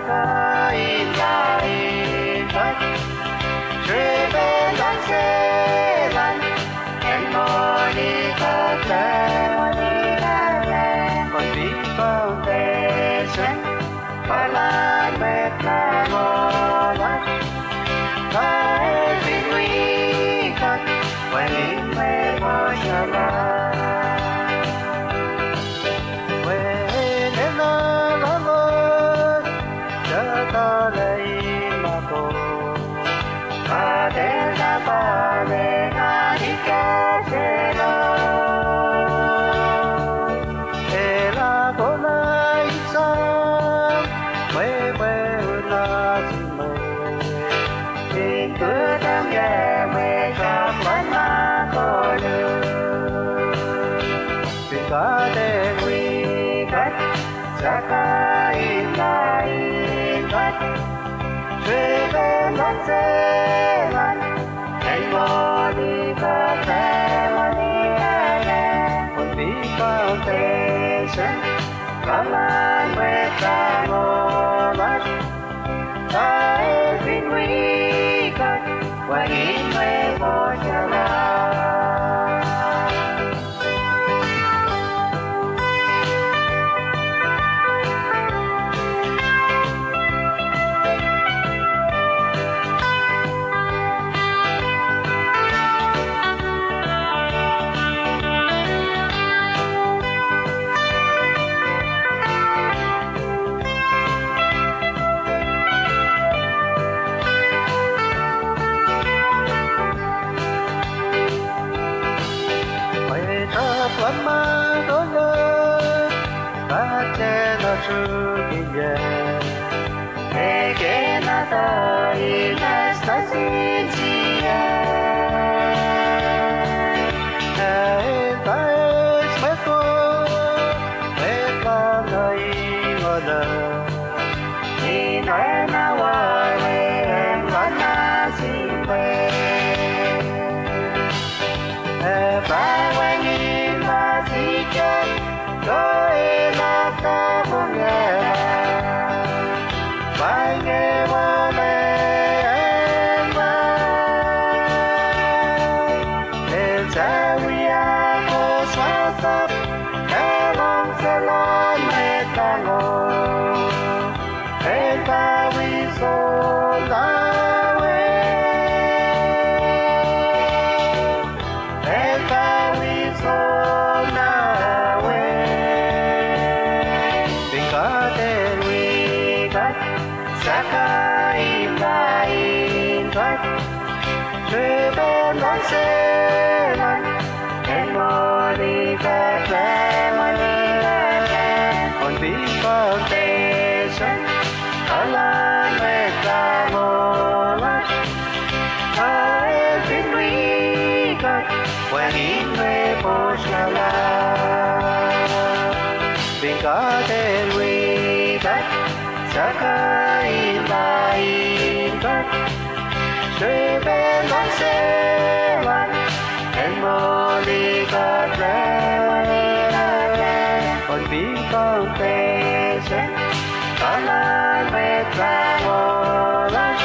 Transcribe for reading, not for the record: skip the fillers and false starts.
Sakain lain Phật Truy bên đón xe lăn Em mô ni Phật lệ Còn bí phong tê sân Phật lan bếp là ngô lắc Thái viên nguy khắc Quay linh mê mô xa la Sakain lain Phật Truy bên đón xe lăn Em mô ni Phật lệ Còn bí phong tê sân Phật lan bếp là ngô lắc Thái viên nguy khắc Quay in mê mô xa la Vẫn mang tối nhớ Bác chế nó sư kỳ về Ê kê nó tờ y nè sá xin chi Ê ta ê smét cô Mê ta nơi ngô nờ Thì nói nó hoài em vẫn là xin về Ê phải quay nhìn Tôi là ta vô nghe Phải nghe vô mê em Em sẽ quý ai cô xóa sắp Em mong sẽ lon mê ta ngô Em ta quý xô ta quê Em ta quý xô Sakain lain Phật Truy bên đón xe lăn Em mô ni Phật lệ Còn bí phong tê sân Phật lan bếp là ngô lắc Thái viên nguy khắc Quay in mê mô xa la Vì có tên nguy khắc Sakain lain Phật Truy bên đón xe lăn Em mô ni Phật lệ Còn bí phong tê sân Phật lan bếp là ngô lắc